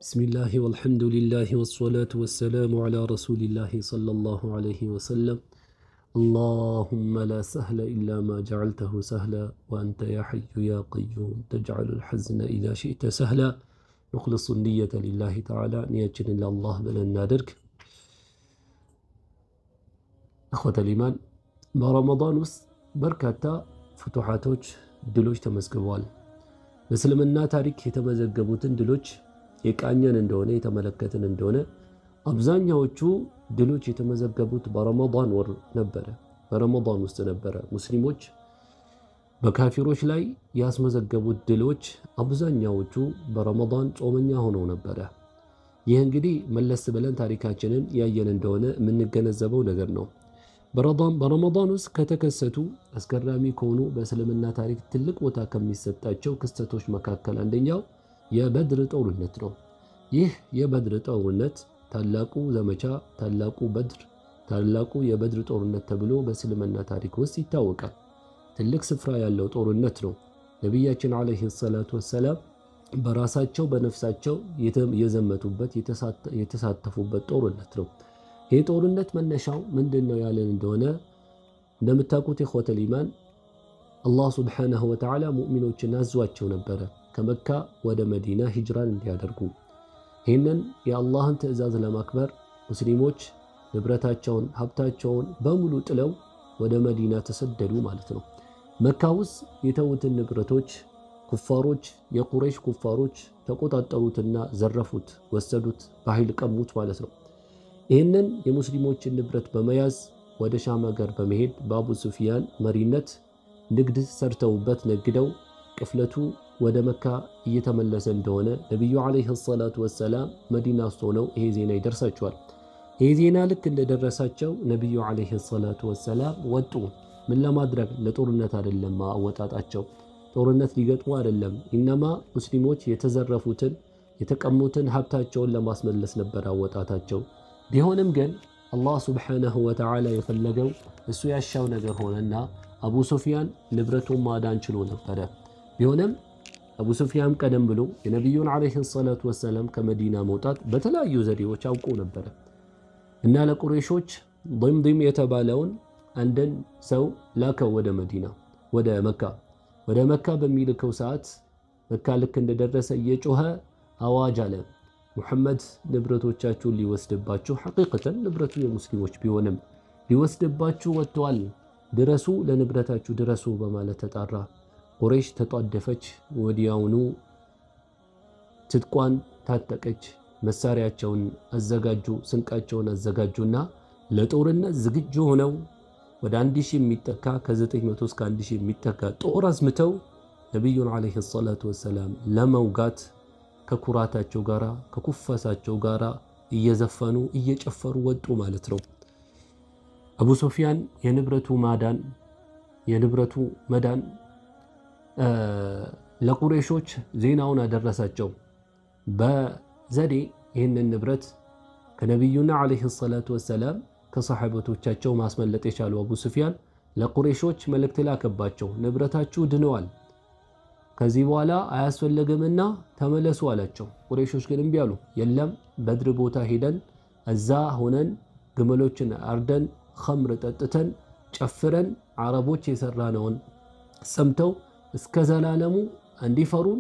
بسم الله والحمد لله والصلاة والسلام على رسول الله صلى الله عليه وسلم. اللهم لا سهل إلا ما جعلته سهلا وأنت يا حي يا قيوم تجعل الحزن إذا شئت سهلا. نخلص النية لله تعالى نيتنا إلى الله بلن نادرك. أخوة الإيمان برمضان بركاتا فتوحاتوች ድሎች ተመዝግበዋል። በእስልምና ታሪክ የተመዘገቡትን ድሎች የቃኘን እንደሆነ የተመለከትን እንደሆነ አብዛኛዎቹ ድሎች የተመዘገቡት በረመዳን ወር ነበረ። በረመዳን ውስጥ ነበረ። ሙስሊሞች በካፊሮች ላይ ያስመዘገቡት ድሎች አብዛኛዎቹ በረመዳን ጾመኛ ሆነው ነበረ። ይህ እንግዲህ መለስ ብለን ታሪካችንን ያየን እንደሆነ የምንገነዘበው ነገር ነው። በረመዳን ውስጥ ከተከሰቱ አስገራሚ ከሆኑ በእስልምና ታሪክ ትልቅ ቦታ ከሚሰጣቸው ክስተቶች መካከል አንደኛው የበድር ጦርነት ነው። ይህ የበድር ጦርነት ታላቁ ዘመቻ፣ ታላቁ የበድር ጦርነት ተብሎ በእስልምና ታሪክ ውስጥ ይታወቃል። ትልቅ ስፍራ ያለው ጦርነት ነው። ነቢያችን ዓለይሂ ሰላቱ ወሰላም በራሳቸው በነፍሳቸው የዘመቱበት የተሳተፉበት ጦርነት ነው። ይህ ጦርነት መነሻው ምንድነው ያለን እንደሆነ እንደምታውቁት ኢኽወተል ኢማን አላህ ሱብሓነሁ ወተዓላ ሙእሚኖችን አዟቸው ነበረ ከመካ ወደ መዲና ሂጅራን እንዲያደርጉ። ይህንን የአላህን ትዕዛዝ ለማክበር ሙስሊሞች ንብረታቸውን ሀብታቸውን በሙሉ ጥለው ወደ መዲና ተሰደዱ ማለት ነው። መካ ውስጥ የተዉትን ንብረቶች ኩፋሮች የቁረይሽ ኩፋሮች ተቆጣጠሩትና ዘረፉት፣ ወሰዱት፣ በኃይል ቀሙት ማለት ነው። ይህንን የሙስሊሞችን ንብረት በመያዝ ወደ ሻም ሀገር በመሄድ በአቡ ሱፊያን መሪነት ንግድ ሰርተውበት ነግደው ቅፍለቱ ወደ መካ እየተመለሰ እንደሆነ ነቢዩ ዓለይሂ ሰላቱ ወሰላም መዲና ውስጥ ሆነው ይሄ ዜና ይደርሳቸዋል። ይሄ ዜና ልክ እንደደረሳቸው ነቢዩ ዓለይሂ ሰላቱ ወሰላም ወጡ። ምን ለማድረግ? ለጦርነት አይደለም አወጣጣቸው፣ ጦርነት ሊገጥሙ አይደለም። ኢነማ ሙስሊሞች የተዘረፉትን የተቀሙትን ሀብታቸውን ለማስመለስ ነበር አወጣታቸው። ቢሆንም ግን አላህ ሱብሓነሁ ወተዓላ የፈለገው እሱ ያሻው ነገር ሆነና አቡ ሱፊያን ንብረቱን ማዳን ችሎ ነበረ። ቢሆንም አቡ ሱፊያን ቀደም ብሎ የነቢዩን ዓለይሂ ሰላቱ ወሰላም ከመዲና መውጣት በተለያዩ ዘዴዎች አውቆ ነበረ እና ለቁረይሾች ضምضም የተባለውን አንድን ሰው ላከው ወደ መዲና ወደ መካ በሚልከው ሰዓት መካ ልክ እንደደረሰ እየጮኸ አዋጅ አለ። ሙሐመድ ንብረቶቻችሁን ሊወስድባችሁ፣ ሐቂቀተን ንብረቱ የሙስሊሞች ቢሆንም ሊወስድባችሁ ወጥቷል፣ ድረሱ፣ ለንብረታችሁ ድረሱ በማለት ተጣራ። ቁረይሽ ተጧደፈች። ወዲያውኑ ትጥቋን ታጠቀች፣ መሳሪያቸውን አዘጋጁ፣ ስንቃቸውን አዘጋጁና ለጦርነት ዝግጁ ሆነው ወደ 1000 የሚጠጋ ከ900 እስከ 1000 የሚጠጋ ጦር አዝምተው ነቢዩን ዓለይሂ ሰላቱ ወሰላም ለመውጋት ከኩራታቸው ጋራ ከኩፈሳቸው ጋራ እየዘፈኑ እየጨፈሩ ወጡ ማለት ነው። አቡ ሱፊያን የንብረቱ መዳን ለቁረይሾች ዜናውን አደረሳቸው። በዘዴ ይህንን ንብረት ከነቢዩና ዓለይሂ ሰላቱ ወሰላም ከሰሓበቶቻቸው ማስመለጥ የቻሉ አቡ ሱፊያን ለቁረይሾች መልእክት ላከባቸው። ንብረታችሁ ድነዋል፣ ከዚህ በኋላ አያስፈልግምና ተመለሱ አላቸው። ቁረይሾች ግን እምቢ አሉ። የለም በድር ቦታ ሄደን እዛ ሆነን ግመሎችን አርደን ኸምር ጠጥተን ጨፍረን አረቦች የሰራነውን ሰምተው እስከ ዘላለሙ እንዲፈሩን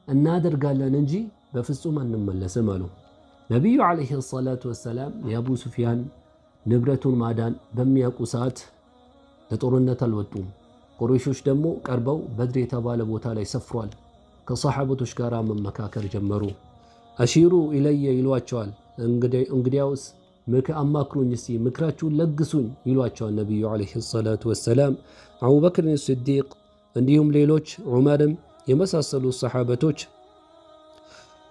እናደርጋለን እንጂ በፍጹም አንመለስም አሉ። ነቢዩ ዓለይሂ ሰላቱ ወሰላም የአቡ ሱፊያን ንብረቱን ማዳን በሚያውቁ ሰዓት ለጦርነት አልወጡም። ቁረይሾች ደግሞ ቀርበው በድር የተባለ ቦታ ላይ ሰፍሯል። ከሰሓቦቶች ጋር መመካከር ጀመሩ። አሺሩ ኢለየ ይሏቸዋል። እንግዲያውስ አማክሩኝ፣ እስቲ ምክራችሁን ለግሱኝ ይሏቸዋል ነቢዩ ዓለይሂ ሰላቱ ወሰላም። አቡበክርን ስዲቅ እንዲሁም ሌሎች ዑመርም የመሳሰሉ ሰሓበቶች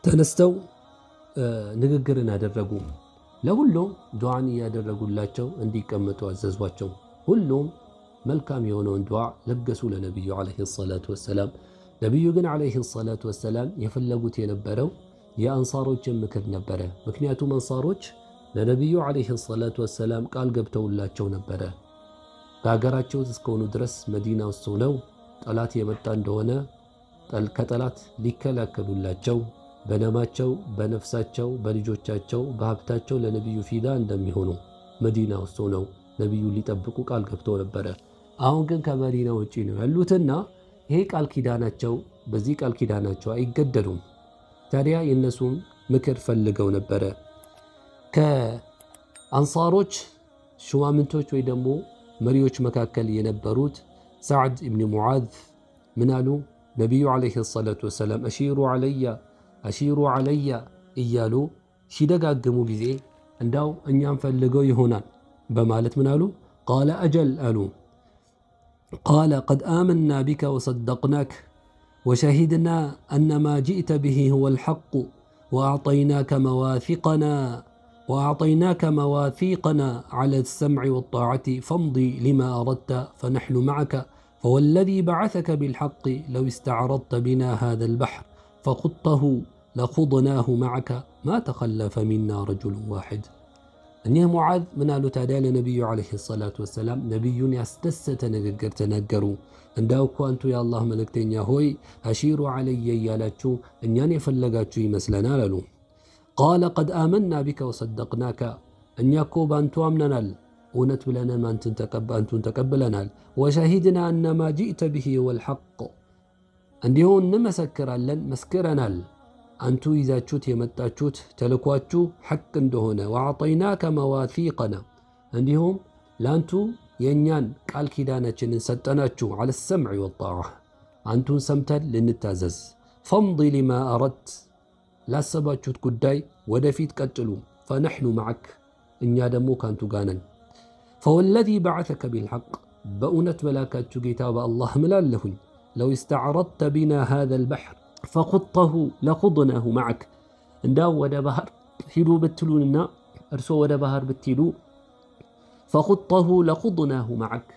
ተነስተው ንግግርን አደረጉ። ለሁሉም ዱዓን እያደረጉላቸው እንዲቀመጡ አዘዟቸው። ሁሉም መልካም የሆነውን ዱዓ ለገሱ ለነቢዩ ዓለይሂ ሰላቱ ወሰላም። ነቢዩ ግን ዓለይሂ ሰላቱ ወሰላም የፈለጉት የነበረው የአንሳሮችን ምክር ነበረ። ምክንያቱም አንሳሮች ለነቢዩ ዓለይሂ ሰላቱ ወሰላም ቃል ገብተውላቸው ነበረ። በሀገራቸው እስከሆኑ ድረስ መዲና ውስጥ ሆነው ጠላት የመጣ እንደሆነ ከጠላት ሊከላከሉላቸው በደማቸው በነፍሳቸው በልጆቻቸው በሀብታቸው ለነብዩ ፊዳ እንደሚሆኑ መዲና ውስጥ ሆነው ነብዩ ሊጠብቁ ቃል ገብተው ነበረ። አሁን ግን ከመዲና ውጪ ነው ያሉትና ይሄ ቃል ኪዳናቸው በዚህ ቃል ኪዳናቸው አይገደሉም። ታዲያ የነሱም ምክር ፈልገው ነበረ። ከአንሳሮች ሹማምንቶች ወይ ደግሞ መሪዎች መካከል የነበሩት ሰዕድ ኢብኑ ሙዓዝ ምን አሉ? ነቢዩ ዓለይሂ ሰላቱ ወሰላም አሺሩ ዓለያ እያሉ ሲደጋግሙ ጊዜ እንዳው እኛም ፈልገው ይሆናል በማለት ምን አሉ? ቃለ አጀል አሉ። ቃለ ቀድ አመና ቢከ ወሰደቅናክ ወሸሂድና አነ ማ ጅእተ ብሂ ሁወል ሐቅ وأعطيناك مواثيقنا على السمع والطاعة فامضي لما أردت فنحن معك فوالذي بعثك بالحق لو استعرضت بنا هذا البحر فخضته لخضناه معك ما تخلف منا رجل واحد. እኒህ ሙዓዝ ምን አሉ ታዲያ ለነቢዩ ዓለይሂ ሰላቱ ወሰላም ነቢዩን ያስደሰተ ንግግር ተናገሩ። እንዳው እኮ አንቱ የአላህ መልእክተኛ ሆይ አሺሩ ዓለየ እያላችሁ እኛን የፈለጋችሁ ይመስለናል አሉ። ቃለ ቀድ አመና ቢከ ወሰደቅናከ እኛ እኮ በአንቱ አምነናል እውነት ብለንም አንቱን ተቀብለናል። ወሸሂድና አነ ማ ጅእተ ብሂ ወልሐቅ እንዲሁ እንመሰክራለን መስክረናል አንቱ ይዛችሁት የመጣችሁት ተልኳችሁ ሐቅ እንደሆነ። ወአዕጠይናከ መዋሲቀና እንዲሁም ለአንቱ የእኛን ቃል ኪዳናችንን ሰጠናችሁ። ዐለ ሰምዕ ወጣዓ አንቱን ሰምተን ልንታዘዝ። ፈምዲ ሊማ አረድት ላሰባችሁት ጉዳይ ወደፊት ቀጥሉ። ፈነሕኑ መዐክ እኛ ደግሞ ካንቱ ጋር ነን። ፈወለዚ በዐሰከ ቢልሐቅ በእውነት በላካችሁ ጌታ በአላህ እምላለሁኝ ለው እስተዕረድተ ቢና ሃዘል በሕር ፈኹጠሁ ለኹድናሁ መዐክ እንዳው ወደ ባህር ሂዱ ብትሉንና እርሶ ወደ ባህር ብትሄዱ ፈኹጠሁ ለኹድናሁ መዐክ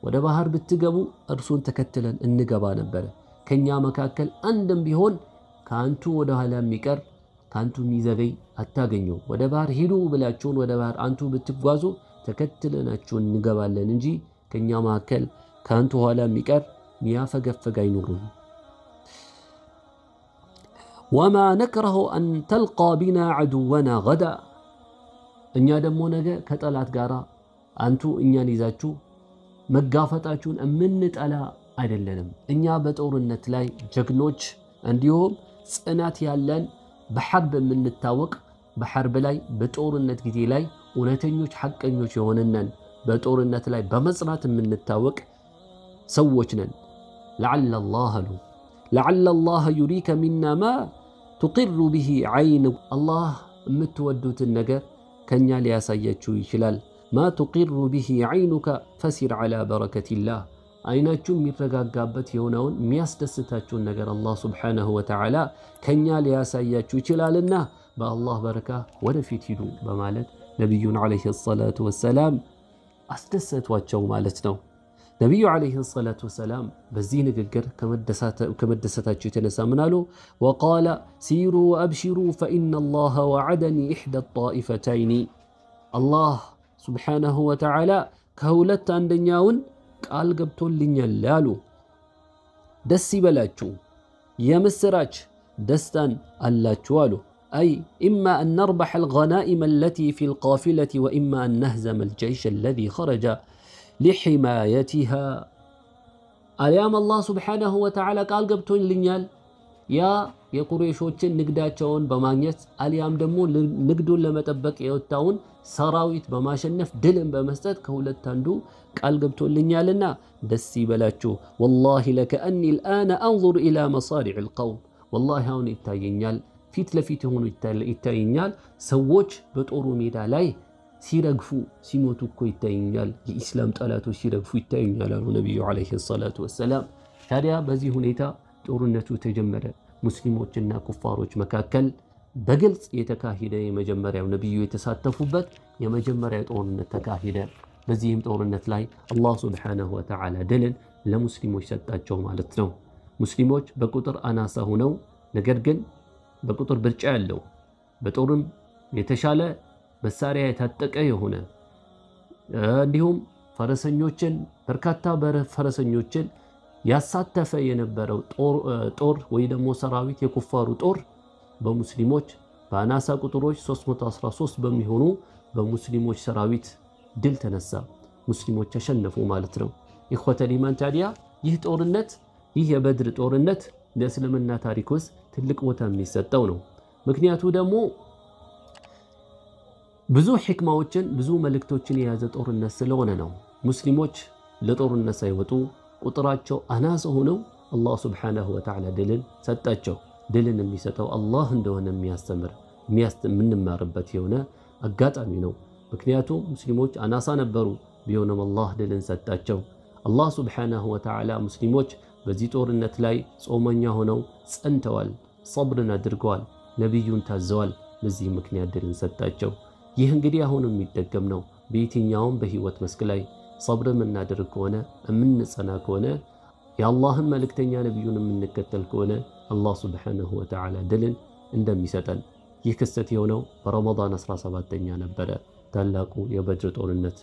ወደ ባህር ብትገቡ እርሱን ተከትለን እንገባ ነበረ። ከኛ መካከል አንድም ቢሆን ከአንቱ ወደ ኋላ የሚቀር ከአንቱ የሚዘገይ አታገኘው። ወደ ባህር ሂዱ ብላችሁን ወደ ባህር አንቱ ብትጓዙ ተከትለናችሁን እንገባለን እንጂ ከኛ መካከል ከአንቱ ኋላ የሚቀር ሚያፈገፈግ አይኖሩም። ወማ ነክረሁ አን ተልቃ ቢና ዐዱወና ገዳ እኛ ደግሞ ነገ ከጠላት ጋር አንቱ እኛን ይዛችሁ መጋፈጣችሁን እምንጠላ አይደለንም። እኛ በጦርነት ላይ ጀግኖች እንዲሁም ጽናት ያለን በሐርብ የምንታወቅ በሐርብ ላይ በጦርነት ጊዜ ላይ እውነተኞች ሐቀኞች የሆነን በጦርነት ላይ በመጽናት የምንታወቅ ሰዎች ነን። ለዓለ አላህ ዩሪከ ሚና ማ ቱቂሩ ብሂ ዐይኑ አላህ የምትወዱትን ነገር ከኛ ሊያሳያችሁ ይችላል። ማ ቱቂሩ ብሂ ዐይኑከ ፈሲር ዐላ በረከቲላህ አይናችሁ የሚረጋጋበት የሆነውን የሚያስደስታችሁን ነገር አላህ ሱብሓነሁ ወተዓላ ከኛ ሊያሳያችሁ ይችላልና በአላህ በረካ ወደፊት ሂዱ በማለት ነቢዩን ዓለይሂ ሰላቱ ወሰላም አስደሰቷቸው ማለት ነው። ነቢዩ ዓለይሂ ሰላቱ ወሰላም በዚህ ንግግር ከመደሰታቸው የተነሳ ምን አሉ? ወቃለ ሲሩ ወአብሽሩ ፈኢነ አላህ ወዐደኒ ኢሕዳ ጣኢፈተይኒ አላህ ሱብሓነሁ ወተዓላ ከሁለት አንደኛውን ቃል ገብቶልኛል አሉ። ደስ ይበላችሁ የምስራች ደስታን አላችሁ አሉ። አይ ኢማ አን ነርበሐ አልገናኢመ አለቲ ፊል ቃፊለቲ ወኢማ አን ነህዘመ አልጀይሸ አለዚ ኸረጀ ሊሒማየቲሃ አልያም አላህ ሱብሓነሁ ወተዓላ ቃል ገብቶልኛል ያ የቁረይሾችን ንግዳቸውን በማግኘት አልያም ደግሞ ንግዱን ለመጠበቅ የወጣውን ሰራዊት በማሸነፍ ድልን በመስጠት ከሁለት አንዱ ቃል ገብቶልኛልና ደስ ይበላችሁ። ወላሂ ለከአኒ አልአነ አንዙር ኢላ መሳሪዕ አልቀውም ወላሂ አሁን ይታየኛል ፊት ለፊት ሆኖ ይታየኛል ሰዎች በጦሩ ሜዳ ላይ ሲረግፉ ሲሞቱ እኮ ይታየኛል። የኢስላም ጠላቶች ሲረግፉ ይታየኛል አሉ ነቢዩ ዓለይሂ ሰላቱ ወሰላም። ታዲያ በዚህ ሁኔታ ጦርነቱ ተጀመረ። ሙስሊሞችና ኩፋሮች መካከል በግልጽ የተካሄደ የመጀመሪያው ነቢዩ የተሳተፉበት የመጀመሪያ ጦርነት ተካሄደ። በዚህም ጦርነት ላይ አላህ ሱብሓነሁ ወተዓላ ድልን ለሙስሊሞች ሰጣቸው ማለት ነው። ሙስሊሞች በቁጥር አናሳ ሆነው ነገር ግን በቁጥር ብልጫ ያለው በጦርም የተሻለ መሳሪያ የታጠቀ የሆነ እንዲሁም ፈረሰኞችን በርካታ ፈረሰኞችን ያሳተፈ የነበረው ጦር ወይ ደግሞ ሰራዊት የኩፋሩ ጦር በሙስሊሞች በአናሳ ቁጥሮች 313 በሚሆኑ በሙስሊሞች ሰራዊት ድል ተነሳ። ሙስሊሞች ተሸነፉ ማለት ነው። ኢኽወተል ኢማን ታዲያ ይህ ጦርነት ይህ የበድር ጦርነት ለእስልምና ታሪክ ውስጥ ትልቅ ቦታ የሚሰጠው ነው። ምክንያቱ ደግሞ ብዙ ሕክማዎችን ብዙ መልእክቶችን የያዘ ጦርነት ስለሆነ ነው። ሙስሊሞች ለጦርነት ሳይወጡ ቁጥራቸው አናሳ ሆነው አላህ ሱብሓነሁ ወተዓላ ድልን ሰጣቸው። ድልን የሚሰጠው አላህ እንደሆነ የምንማርበት የሆነ አጋጣሚ ነው። ምክንያቱም ሙስሊሞች አናሳ ነበሩ፣ ቢሆንም አላህ ድልን ሰጣቸው። አላህ ሱብሓነሁ ወተዓላ ሙስሊሞች በዚህ ጦርነት ላይ ጾመኛ ሆነው ጸንተዋል፣ ሰብርን አድርገዋል፣ ነቢዩን ታዘዋል። በዚህ ምክንያት ድልን ሰጣቸው። ይህ እንግዲህ አሁን የሚደገም ነው። በየትኛውም በህይወት መስክ ላይ ሰብር የምናደርግ ከሆነ የምንጸና ከሆነ የአላህን መልእክተኛ ነቢዩን የምንከተል ከሆነ አላህ ሱብሓነሁ ወተዓላ ድልን እንደሚሰጠን። ይህ ክስተት የሆነው በረመዳን 17ኛ ነበረ፣ ታላቁ የበድር ጦርነት።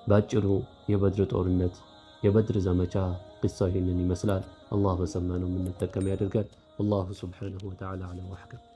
ባጭሩ የበድር ጦርነት የበድር ዘመቻ ቅሳ ይህንን ይመስላል። አላህ በሰማነው የምንጠቀም ያደርጋል። አላሁ ሱብሓነሁ ወተዓላ አዕለም ወአሕከም።